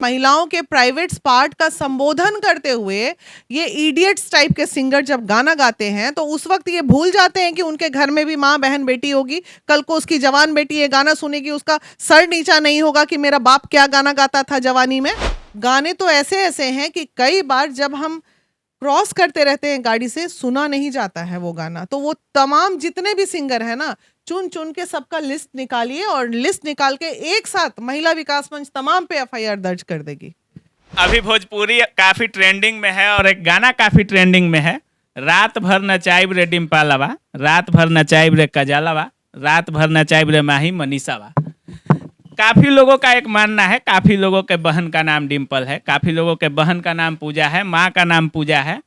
महिलाओं के private part का संबोधन करते हुए ये इडियट्स टाइप के सिंगर जब गाना गाते हैं तो उस वक्त ये भूल जाते हैं कि उनके घर में भी माँ बहन बेटी होगी। कल को उसकी जवान बेटी ये गाना सुनेगी, उसका सर नीचा नहीं होगा कि मेरा बाप क्या गाना गाता था जवानी में। गाने तो ऐसे ऐसे हैं कि कई बार जब हम क्रॉस करते रहते हैं गाड़ी से, सुना नहीं जाता है वो गाना। तो वो तमाम जितने भी सिंगर है ना, चुन चुन के सबका लिस्ट निकालिए और लिस्ट निकाल के एक साथ महिला विकास मंच तमाम पे एफआईआर दर्ज कर देगी। अभी भोजपुरी काफी ट्रेंडिंग में है और एक गाना काफी ट्रेंडिंग में है। रात भर नचाइब रे डिम्पलवा, रात भर नचाइब रे कजलवा, रात भर नचाइब रे माही मनीषावा। काफी लोगों का एक मानना है, काफी लोगों के बहन का नाम डिम्पल है, काफी लोगों के बहन का नाम पूजा है, माँ का नाम पूजा है।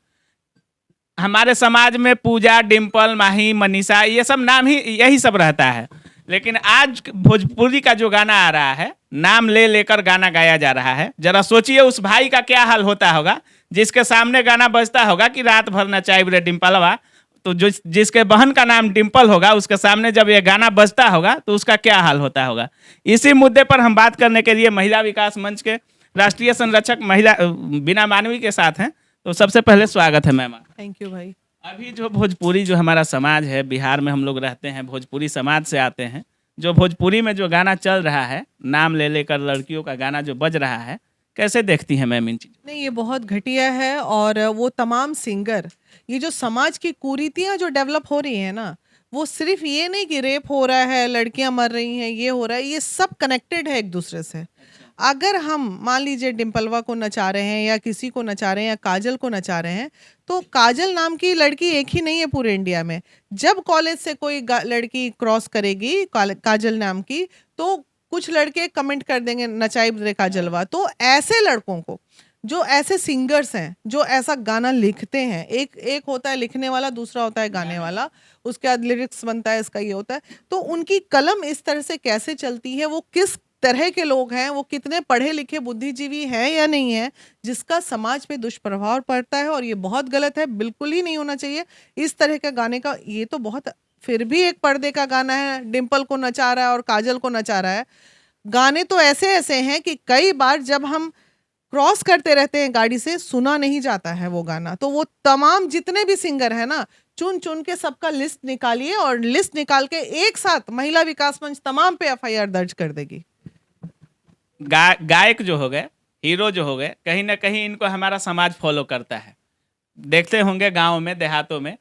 हमारे समाज में पूजा, डिम्पल, माही, मनीषा ये सब नाम ही यही सब रहता है। लेकिन आज भोजपुरी का जो गाना आ रहा है, नाम ले लेकर गाना गाया जा रहा है। जरा सोचिए उस भाई का क्या हाल होता होगा जिसके सामने गाना बजता होगा कि रात भर नचाइब रे डिम्पलवा। तो जो जिसके बहन का नाम डिम्पल होगा उसके सामने जब ये गाना बजता होगा तो उसका क्या हाल होता होगा। इसी मुद्दे पर हम बात करने के लिए महिला विकास मंच के राष्ट्रीय संरक्षक महिला बीना मानवी के साथ हैं। तो सबसे पहले स्वागत है मैम। थैंक यू भाई। अभी जो भोजपुरी जो हमारा समाज है, बिहार में हम लोग रहते हैं, भोजपुरी समाज से आते हैं। जो भोजपुरी में जो गाना चल रहा है, नाम ले लेकर लड़कियों का गाना जो बज रहा है, कैसे देखती हैं मैम इन चीज़ों? नहीं, ये बहुत घटिया है। और वो तमाम सिंगर, ये जो समाज की कुरीतियां जो डेवलप हो रही है ना, वो सिर्फ ये नहीं कि रेप हो रहा है, लड़कियां मर रही हैं, ये हो रहा है, ये सब कनेक्टेड है एक दूसरे से। अगर हम मान लीजिए डिम्पलवा को नचा रहे हैं या किसी को नचा रहे हैं या काजल को नचा रहे हैं, तो काजल नाम की लड़की एक ही नहीं है पूरे इंडिया में। जब कॉलेज से कोई लड़की क्रॉस करेगी काजल नाम की, तो कुछ लड़के कमेंट कर देंगे नचाइब रे काजलवा। तो ऐसे लड़कों को, जो ऐसे सिंगर्स हैं जो ऐसा गाना लिखते हैं, एक एक होता है लिखने वाला, दूसरा होता है गाने वाला, उसके बाद लिरिक्स बनता है, इसका ये होता है। तो उनकी कलम इस तरह से कैसे चलती है, वो किस तरह के लोग हैं, वो कितने पढ़े लिखे बुद्धिजीवी हैं या नहीं है, जिसका समाज पे दुष्प्रभाव पड़ता है। और ये बहुत गलत है, बिल्कुल ही नहीं होना चाहिए इस तरह के गाने का। ये तो बहुत, फिर भी एक पर्दे का गाना है, डिम्पल को नचा रहा है और काजल को नचा रहा है। गाने तो ऐसे ऐसे हैं कि कई बार जब हम क्रॉस करते रहते हैं गाड़ी से, सुना नहीं जाता है वो गाना। तो वो तमाम जितने भी सिंगर है ना, चुन चुन के सबका लिस्ट निकालिए और लिस्ट निकाल के एक साथ महिला विकास मंच तमाम पे एफआईआर दर्ज कर देगी। गायक जो हो गए, हीरो जो हो गए, कहीं ना कहीं इनको हमारा समाज फॉलो करता है। देखते होंगे गाँव में, देहातों में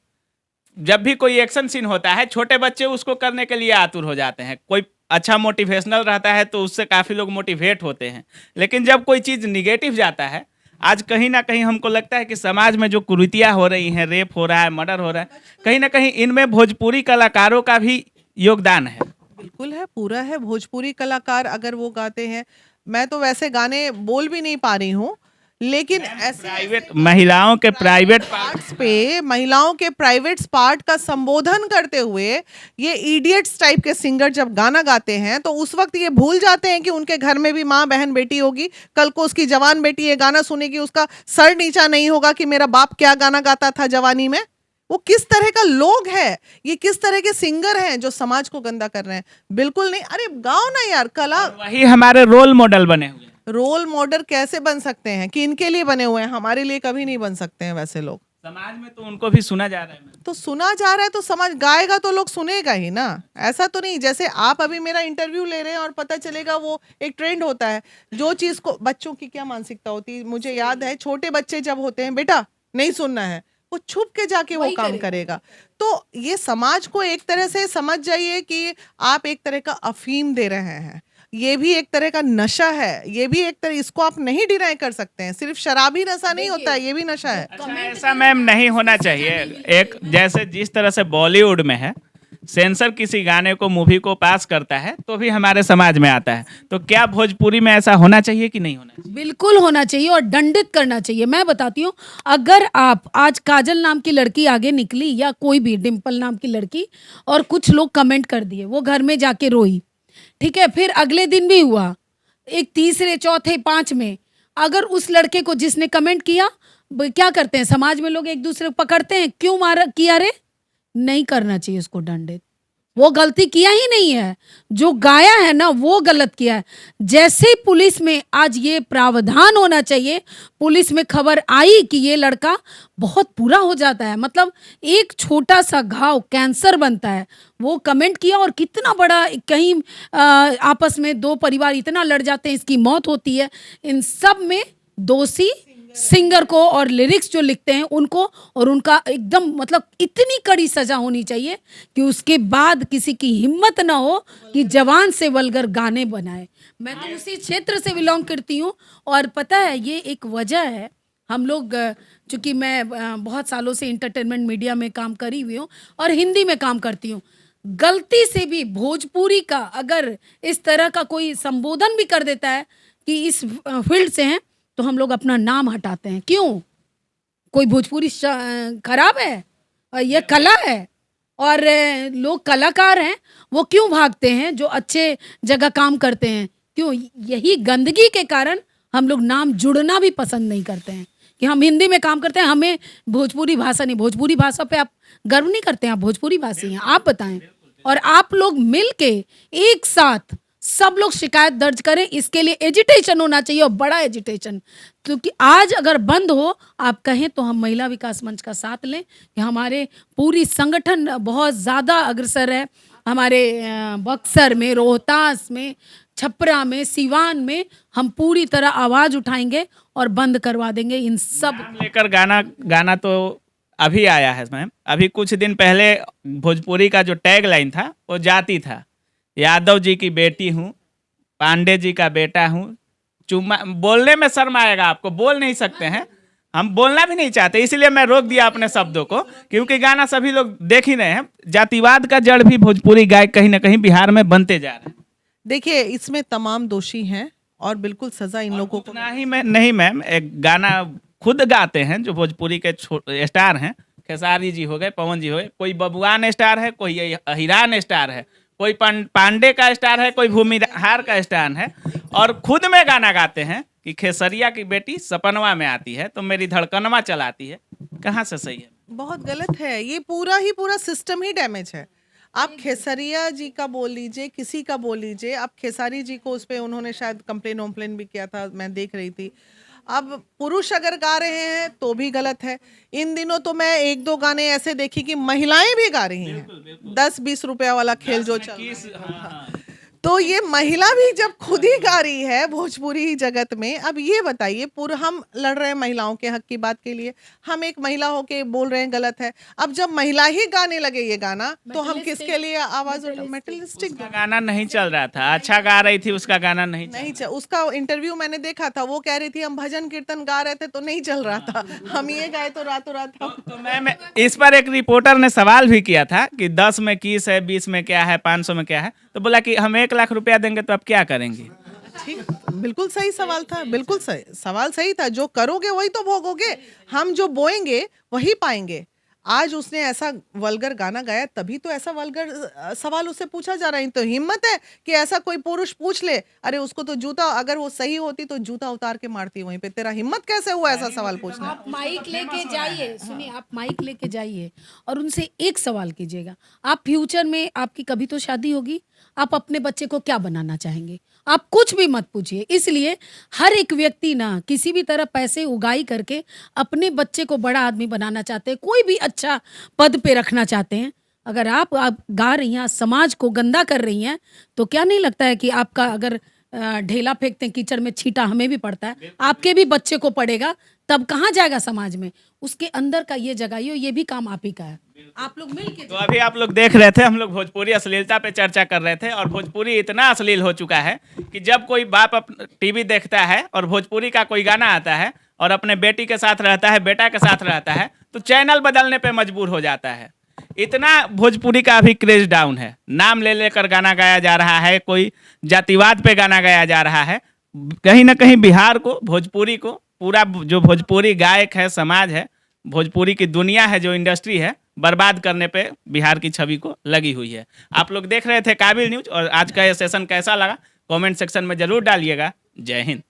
जब भी कोई एक्शन सीन होता है, छोटे बच्चे उसको करने के लिए आतुर हो जाते हैं। कोई अच्छा मोटिवेशनल रहता है तो उससे काफ़ी लोग मोटिवेट होते हैं। लेकिन जब कोई चीज़ निगेटिव जाता है, आज कहीं ना कहीं हमको लगता है कि समाज में जो कुरीतियाँ हो रही हैं, रेप हो रहा है, मर्डर हो रहा है, कहीं ना कहीं इनमें भोजपुरी कलाकारों का भी योगदान है। बिल्कुल है, पूरा है। भोजपुरी कलाकार अगर वो गाते हैं, मैं तो वैसे गाने बोल भी नहीं पा रही हूँ, लेकिन ऐसे प्राइवेट महिलाओं के प्राइवेट पार्ट्स पे, महिलाओं के प्राइवेट पार्ट का संबोधन करते हुए ये इडियट्स टाइप के सिंगर जब गाना गाते हैं, तो उस वक्त ये भूल जाते हैं कि उनके घर में भी माँ बहन बेटी होगी। कल को उसकी जवान बेटी ये गाना सुनेगी, उसका सर नीचा नहीं होगा कि मेरा बाप क्या गाना गाता था जवानी में। वो किस तरह का लोग है, ये किस तरह के सिंगर हैं जो समाज को गंदा कर रहे हैं। बिल्कुल नहीं। अरे गाओ ना यार, कला। वही हमारे रोल मॉडल बने हुए हैं। रोल मॉडल कैसे बन सकते हैं, कि इनके लिए बने हुए हैं, हमारे लिए कभी नहीं बन सकते हैं वैसे लोग। समाज में तो उनको भी सुना जा रहा है। तो सुना जा रहा है तो समाज गाएगा तो लोग सुनेगा ही ना। ऐसा तो नहीं जैसे आप अभी मेरा इंटरव्यू ले रहे हैं और पता चलेगा, वो एक ट्रेंड होता है जो चीज को, बच्चों की क्या मानसिकता होती है, मुझे याद है छोटे बच्चे जब होते हैं, बेटा नहीं सुनना है, वो छुप के जाके वो काम करेगा। तो ये समाज को एक तरह से समझ जाइए कि आप एक तरह का अफीम दे रहे हैं, ये भी एक तरह का नशा है, ये भी एक तरह, इसको आप नहीं डिनाई कर सकते हैं। सिर्फ शराबी नशा नहीं होता है, ये भी नशा है। अच्छा, ऐसा मैम नहीं होना चाहिए। एक जैसे जिस तरह से बॉलीवुड में है, सेंसर किसी गाने को, मूवी को पास करता है तो भी हमारे समाज में आता है, तो क्या भोजपुरी में ऐसा होना चाहिए कि नहीं होना चाहिए? बिल्कुल होना चाहिए और दंडित करना चाहिए। मैं बताती हूँ, अगर आप आज काजल नाम की लड़की आगे निकली या कोई भी डिम्पल नाम की लड़की, और कुछ लोग कमेंट कर दिए, वो घर में जाके रोई, ठीक है, फिर अगले दिन भी हुआ, एक तीसरे चौथे पांच में, अगर उस लड़के को जिसने कमेंट किया, क्या करते हैं समाज में लोग, एक दूसरे को पकड़ते हैं, क्यों मारा किया रे, नहीं करना चाहिए उसको दंडित। वो गलती किया ही नहीं है, जो गाया है ना वो गलत किया है। जैसे ही पुलिस में आज ये प्रावधान होना चाहिए, पुलिस में खबर आई कि ये लड़का बहुत बुरा हो जाता है, मतलब एक छोटा सा घाव कैंसर बनता है। वो कमेंट किया और कितना बड़ा कहीं आपस में दो परिवार इतना लड़ जाते हैं, इसकी मौत होती है। इन सब में दोषी सिंगर को और लिरिक्स जो लिखते हैं उनको, और उनका एकदम मतलब इतनी कड़ी सजा होनी चाहिए कि उसके बाद किसी की हिम्मत ना हो कि जवान से वल्गर गाने बनाए। मैं तो उसी क्षेत्र से बिलोंग करती हूँ और पता है ये एक वजह है। हम लोग चूंकि मैं बहुत सालों से इंटरटेनमेंट मीडिया में काम करी हुई हूँ और हिंदी में काम करती हूँ, गलती से भी भोजपुरी का अगर इस तरह का कोई संबोधन भी कर देता है कि इस फील्ड से हैं, तो हम लोग अपना नाम हटाते हैं। क्यों? कोई भोजपुरी खराब है? और ये कला है और लोग कलाकार हैं, वो क्यों भागते हैं जो अच्छे जगह काम करते हैं? क्यों? यही गंदगी के कारण हम लोग नाम जुड़ना भी पसंद नहीं करते हैं कि हम हिंदी में काम करते हैं, हमें भोजपुरी भाषा नहीं। भोजपुरी भाषा पे आप गर्व नहीं करते हैं? आप भोजपुरी भाषी हैं, आप बताएं। और आप लोग मिल के एक साथ सब लोग शिकायत दर्ज करें, इसके लिए एजिटेशन होना चाहिए और बड़ा एजिटेशन। क्योंकि आज अगर बंद हो, आप कहें तो हम महिला विकास मंच का साथ लें कि हमारे पूरी संगठन बहुत ज़्यादा अग्रसर है। हमारे बक्सर में, रोहतास में, छपरा में, सिवान में हम पूरी तरह आवाज़ उठाएंगे और बंद करवा देंगे इन सब नाम लेकर गाना तो अभी आया है मैम। अभी कुछ दिन पहले भोजपुरी का जो टैग लाइन था वो जाति था। यादव जी की बेटी हूँ, पांडे जी का बेटा हूँ। चुम्मा बोलने में शर्म आएगा आपको, बोल नहीं सकते हैं, हम बोलना भी नहीं चाहते, इसलिए मैं रोक दिया अपने शब्दों को, क्योंकि गाना सभी लोग देख ही रहे हैं। जातिवाद का जड़ भी भोजपुरी गायक कहीं ना कहीं बिहार में बनते जा रहे हैं। देखिए, इसमें तमाम दोषी हैं और बिल्कुल सजा इन लोगों को। उतना ही मैं नहीं मैम, एक गाना खुद गाते हैं जो भोजपुरी के स्टार हैं, खेसारी जी हो गए, पवन जी हो गए, कोई बबुआन स्टार है, कोई हिरान स्टार है, कोई पांडे का स्टार है, कोई भूमिहार का स्टार है, और खुद में गाना गाते हैं कि खेसरिया की बेटी सपनवा में आती है तो मेरी धड़कनवा चलाती है। कहाँ से सही है? बहुत गलत है। ये पूरा सिस्टम ही डैमेज है। आप खेसरिया जी का बोल लीजिए, किसी का बोल लीजिए, आप खेसारी जी को उस पर उन्होंने शायद कंप्लेन भी किया था, मैं देख रही थी। अब पुरुष अगर गा रहे हैं तो भी गलत है। इन दिनों तो मैं एक दो गाने ऐसे देखी कि महिलाएं भी गा रही हैं। 10-20 रुपया वाला खेल जो चल रहा है, तो ये महिला भी जब खुद ही गा रही है भोजपुरी जगत में। अब ये बताइए, पूरा हम लड़ रहे हैं महिलाओं के हक की बात के लिए, हम एक महिला होके बोल रहे हैं गलत है। अब जब महिला ही गाने लगे ये गाना, तो हम किसके लिए आवाज उठा? मेटलिस्टिक गाना नहीं चल रहा था, अच्छा गा रही थी, उसका गाना नहीं चल। उसका इंटरव्यू मैंने देखा था, वो कह रही थी हम भजन कीर्तन गा रहे थे तो नहीं चल रहा था, हम ये गाए तो रातों रात। तो मैं इस पर एक रिपोर्टर ने सवाल भी किया था कि 10 में किस है, 20 में क्या है, 500 में क्या है, तो बोला कि हम 1 लाख रुपया देंगे तो आप क्या करेंगे? ठीक, बिल्कुल सही सवाल था, बिल्कुल सही सवाल, सही था। जो करोगे वही तो भोगोगे, हम जो बोएंगे वही पाएंगे। आज उसने ऐसा वल्गर गाना गाया, तभी तो ऐसा वल्गर सवाल उससे पूछा जा रहा है। तो हिम्मत है कि ऐसा कोई पुरुष पूछ ले, अरे उसको तो जूता, अगर वो सही होती तो जूता उतार के मारती वहीं पे। तेरा हिम्मत कैसे हुआ ऐसा सवाल पूछना? आप माइक लेके जाइए, सुनिए, आप माइक लेके जाइए और उनसे एक सवाल कीजिएगा। आप फ्यूचर में, आपकी कभी तो शादी होगी, आप अपने बच्चे को क्या बनाना चाहेंगे? आप कुछ भी मत पूछिए। इसलिए हर एक व्यक्ति ना किसी भी तरह पैसे उगाई करके अपने बच्चे को बड़ा आदमी बनाना चाहते हैं, कोई भी अच्छा पद पे रखना चाहते हैं। अगर आप गा रही हैं, समाज को गंदा कर रही हैं, तो क्या नहीं लगता है कि आपका अगर ढेला फेंकते हैं कीचड़ में, छींटा हमें भी पड़ता है, आपके भी बच्चे को पड़ेगा, तब कहाँ जाएगा समाज में? उसके अंदर का ये जगाइए, ये भी काम आप ही का है। आप लोग मिलके। तो अभी आप लोग देख रहे थे, हम लोग भोजपुरी अश्लीलता पे चर्चा कर रहे थे, और भोजपुरी इतना अश्लील हो चुका है कि जब कोई बाप टीवी देखता है और भोजपुरी का कोई गाना आता है और अपने बेटी के साथ रहता है, बेटा के साथ रहता है, तो चैनल बदलने पे मजबूर हो जाता है। इतना भोजपुरी का अभी क्रेज डाउन है। नाम ले लेकर गाना गाया जा रहा है, कोई जातिवाद पे गाना गाया जा रहा है। कहीं ना कहीं बिहार को, भोजपुरी को, पूरा जो भोजपुरी गायक है, समाज है, भोजपुरी की दुनिया है, जो इंडस्ट्री है, बर्बाद करने पे बिहार की छवि को लगी हुई है। आप लोग देख रहे थे काबिल न्यूज, और आज का ये सेशन कैसा लगा कमेंट सेक्शन में जरूर डालिएगा। जय हिंद।